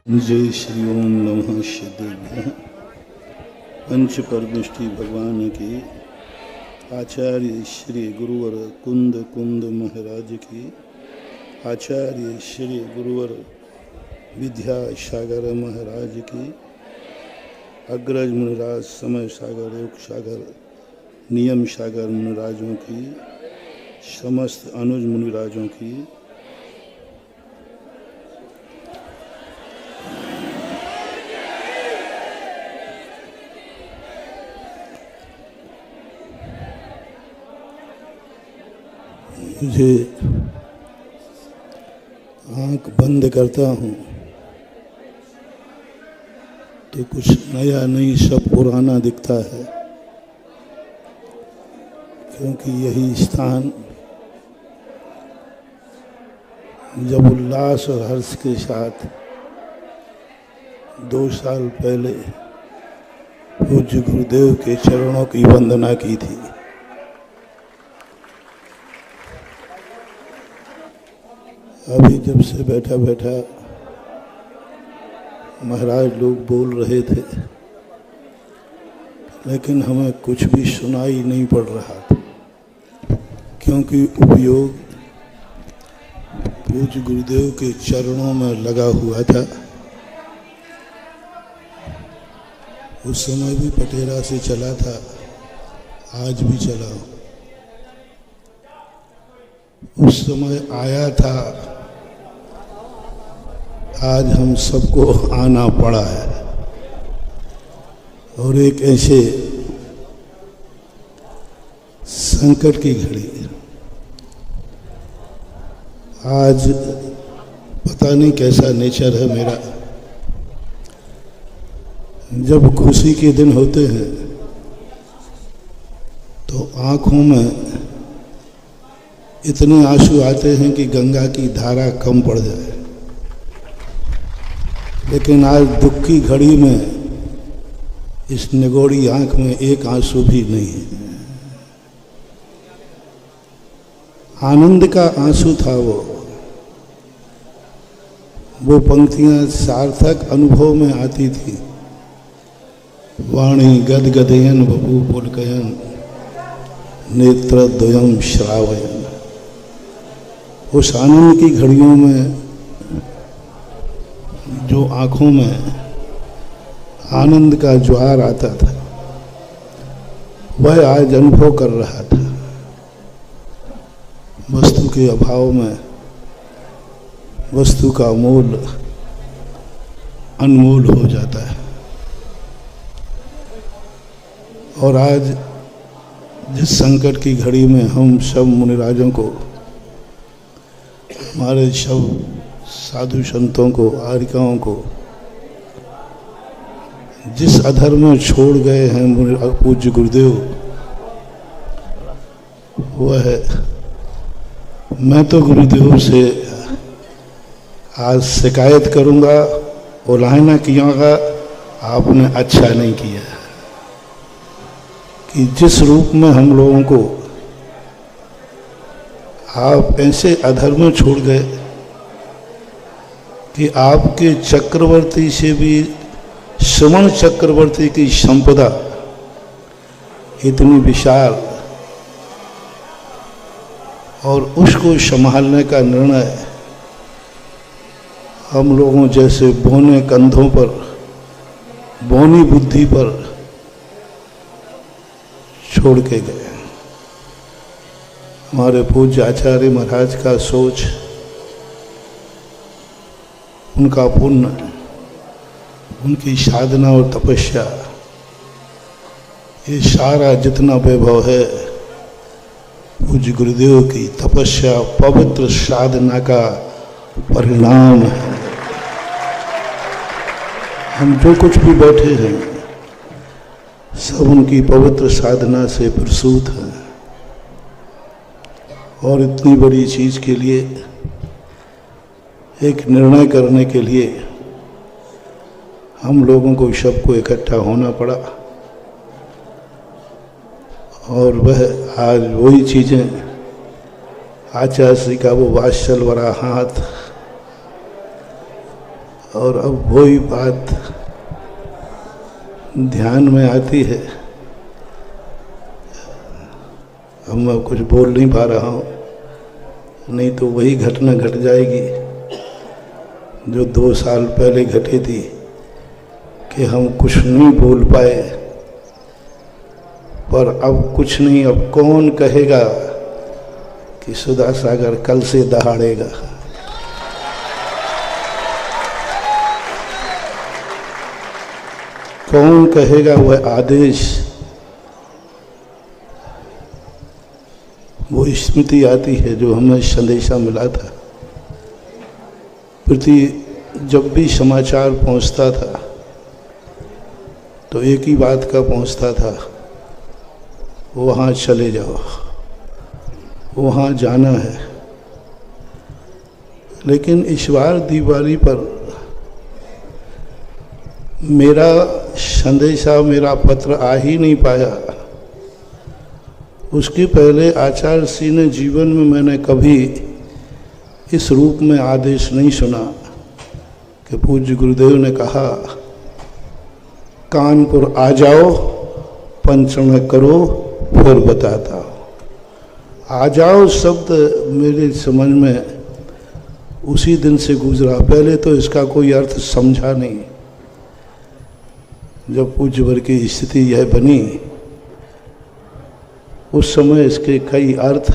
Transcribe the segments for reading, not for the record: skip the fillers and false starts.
जय श्री ओम नमः सिद्धेभ्यः। पंच परमेष्टि भगवान की, आचार्य श्री गुरुवर कुंद कुंद महाराज की, आचार्य श्री गुरुवर विद्यासागर महाराज की, अग्रज मुनिराज समय सागर योग सागर नियम सागर मुनिराजों की, समस्त अनुज मुनिराजों की, मुझे आंख बंद करता हूँ तो कुछ नया नहीं, सब पुराना दिखता है, क्योंकि यही स्थान जब उल्लास और हर्ष के साथ 2 साल पहले पूज्य गुरुदेव के चरणों की वंदना की थी। अभी जब से बैठा बैठा महाराज लोग बोल रहे थे, लेकिन हमें कुछ भी सुनाई नहीं पड़ रहा था, क्योंकि उपयोग पूज्य गुरुदेव के चरणों में लगा हुआ था। उस समय भी पटेरा से चला था, आज भी चला। उस समय आया था, आज हम सबको आना पड़ा है। और एक ऐसे संकट की घड़ी, आज पता नहीं कैसा नेचर है मेरा, जब खुशी के दिन होते हैं तो आंखों में इतने आंसू आते हैं कि गंगा की धारा कम पड़ जाए। लेकिन आज दुख की घड़ी में इस निगोड़ी आंख में एक आंसू भी नहीं है। आनंद का आंसू था वो पंक्तियां सार्थक अनुभव में आती थी। वाणी गदगदयन बपू पुलकयन नेत्र द्वयम श्रावयन। उस आनंद की घड़ियों में जो आंखों में आनंद का ज्वार आता था, वह आज अनुभव कर रहा था। वस्तु के अभाव में वस्तु का मोल अनमोल हो जाता है। और आज जिस संकट की घड़ी में हम सब मुनिराजों को, हमारे सब साधु संतों को, आर्यिकाओं को जिस अधर्म में छोड़ गए हैं पूज्य गुरुदेव, वह है, मैं तो गुरुदेव से आज शिकायत करूंगा, उलाहना कियागा, आपने अच्छा नहीं किया कि जिस रूप में हम लोगों को आप ऐसे अधर्म में छोड़ गए कि आपके चक्रवर्ती से भी सुमन चक्रवर्ती की संपदा इतनी विशाल, और उसको संभालने का निर्णय हम लोगों जैसे बौने कंधों पर, बौनी बुद्धि पर छोड़ के गए। हमारे पूज्य आचार्य महाराज का सोच, उनका पुण्य, उनकी साधना और तपस्या, ये सारा जितना वैभव है पूज्य गुरुदेव की तपस्या, पवित्र साधना का परिणाम है। हम जो कुछ भी बैठे हैं सब उनकी पवित्र साधना से प्रसूत है। और इतनी बड़ी चीज के लिए, एक निर्णय करने के लिए हम लोगों को सबको इकट्ठा होना पड़ा। और वह आज वही चीज़ें, आचार्य श्री का वो वात्सल भरा हाथ, और अब वही बात ध्यान में आती है। अब मैं कुछ बोल नहीं पा रहा हूँ, नहीं तो वही घटना घट जाएगी जो 2 साल पहले घटी थी कि हम कुछ नहीं बोल पाए। पर अब कुछ नहीं, अब कौन कहेगा कि सुधा सागर कल से दहाड़ेगा। कौन कहेगा वह आदेश, वो स्मृति आती है जो हमें संदेशा मिला था। प्रति जब भी समाचार पहुंचता था तो एक ही बात का पहुंचता था, वहाँ चले जाओ, वहाँ जाना है। लेकिन इस बार दिवाली पर मेरा संदेशा, मेरा पत्र आ ही नहीं पाया। उसके पहले आचार्य श्री ने जीवन में मैंने कभी इस रूप में आदेश नहीं सुना कि पूज्य गुरुदेव ने कहा कानपुर आ जाओ, पंचरण करो, फिर बताता हूँ। आ जाओ शब्द मेरे समझ में उसी दिन से गुजरा। पहले तो इसका कोई अर्थ समझा नहीं। जब पूज्य वर्ग की स्थिति यह बनी, उस समय इसके कई अर्थ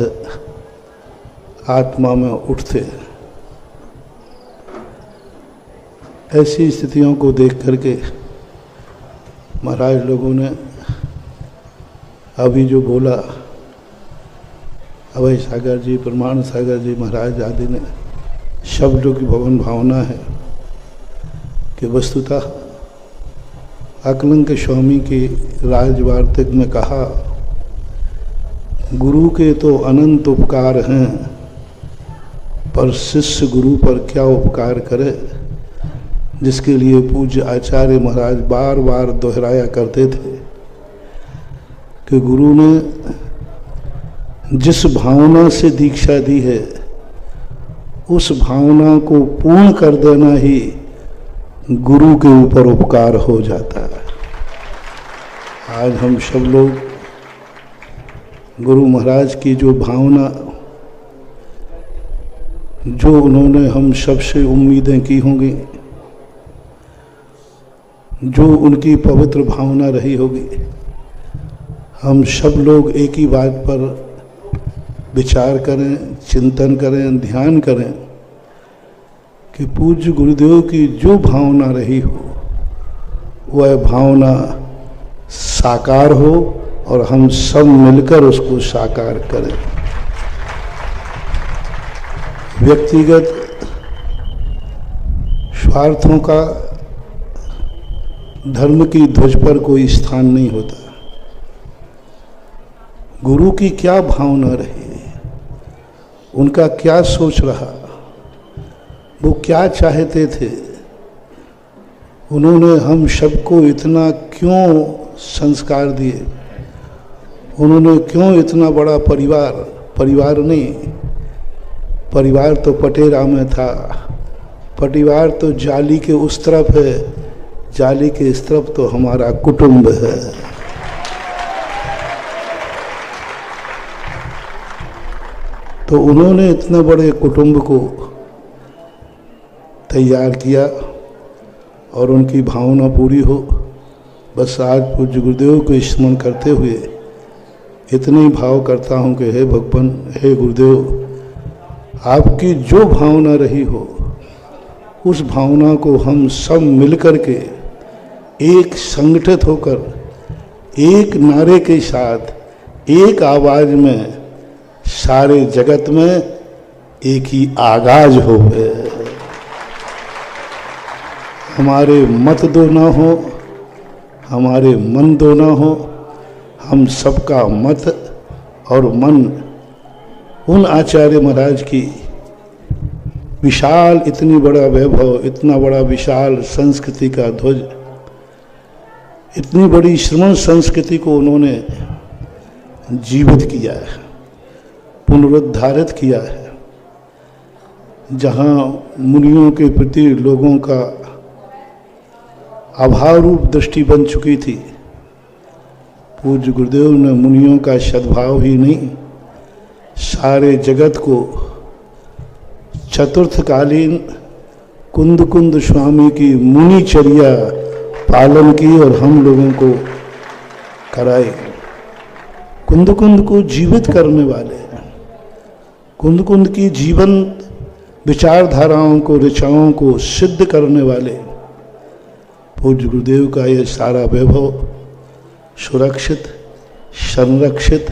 आत्मा में उठते। ऐसी स्थितियों को देख करके महाराज लोगों ने अभी जो बोला, अभय सागर जी, प्रमाण सागर जी महाराज आदि ने, शब्दों की भवन भावना है कि वस्तुतः अकलंक स्वामी की राजवार्तिक में कहा, गुरु के तो अनंत उपकार हैं, पर शिष्य गुरु पर क्या उपकार करे, जिसके लिए पूज्य आचार्य महाराज बार बार दोहराया करते थे कि गुरु ने जिस भावना से दीक्षा दी है, उस भावना को पूर्ण कर देना ही गुरु के ऊपर उपकार हो जाता है। आज हम सब लोग गुरु महाराज की जो भावना, जो उन्होंने हम सबसे उम्मीदें की होंगी, जो उनकी पवित्र भावना रही होगी, हम सब लोग एक ही बात पर विचार करें, चिंतन करें, ध्यान करें कि पूज्य गुरुदेव की जो भावना रही हो वह भावना साकार हो और हम सब मिलकर उसको साकार करें। व्यक्तिगत स्वार्थों का धर्म की ध्वज पर कोई स्थान नहीं होता। गुरु की क्या भावना रही, उनका क्या सोच रहा, वो क्या चाहते थे, उन्होंने हम सबको इतना क्यों संस्कार दिए, उन्होंने क्यों इतना बड़ा परिवार नहीं, परिवार तो पटेरा में था, परिवार तो जाली के उस तरफ है, जाली के इस तरफ तो हमारा कुटुंब है। तो उन्होंने इतने बड़े कुटुंब को तैयार किया और उनकी भावना पूरी हो। बस आज पूज्य गुरुदेव को स्मरण करते हुए इतने ही भाव करता हूँ कि हे भगवान, हे गुरुदेव, आपकी जो भावना रही हो उस भावना को हम सब मिलकर के एक संगठित होकर एक नारे के साथ एक आवाज में सारे जगत में एक ही आगाज हो गए। हमारे मत दो ना हो, हमारे मन दो ना हो, हम सबका मत और मन उन आचार्य महाराज की विशाल, इतनी बड़ा वैभव, इतना बड़ा विशाल संस्कृति का ध्वज, इतनी बड़ी श्रमण संस्कृति को उन्होंने जीवित किया है, पुनरुद्धारित किया है। जहाँ मुनियों के प्रति लोगों का अभाव रूप दृष्टि बन चुकी थी। पूज्य गुरुदेव ने मुनियों का सद्भाव ही नहीं, सारे जगत को चतुर्थकालीन कुंद कुंद स्वामी की मुनिचर्या पालन की और हम लोगों को कराए। कुंद कुंद को जीवित करने वाले, कुंद कुंद की जीवन विचारधाराओं को, ऋचाओं को सिद्ध करने वाले पूज्य गुरुदेव का ये सारा वैभव सुरक्षित, संरक्षित,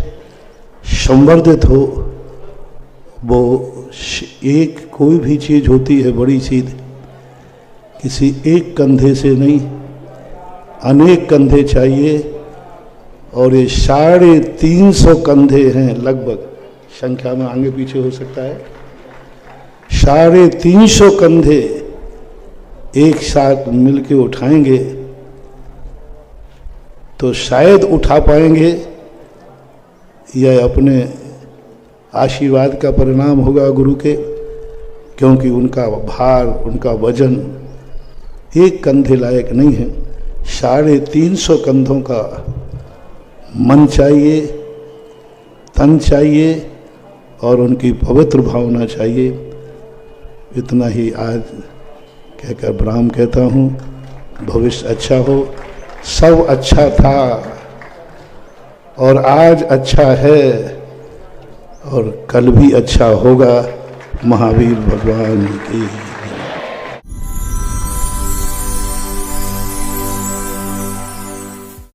संवर्धित हो। वो एक कोई भी चीज होती है बड़ी चीज, किसी एक कंधे से नहीं, अनेक कंधे चाहिए। और ये 350 कंधे हैं लगभग, संख्या में आगे पीछे हो सकता है। 350 कंधे एक साथ मिलके उठाएंगे तो शायद उठा पाएंगे, यह अपने आशीर्वाद का परिणाम होगा गुरु के, क्योंकि उनका भार, उनका वजन एक कंधे लायक नहीं है। 350 कंधों का मन चाहिए, तन चाहिए और उनकी पवित्र भावना चाहिए। इतना ही आज कहकर ब्राह्म कहता हूँ। भविष्य अच्छा हो। सब अच्छा था और आज अच्छा है और कल भी अच्छा होगा। महावीर भगवान की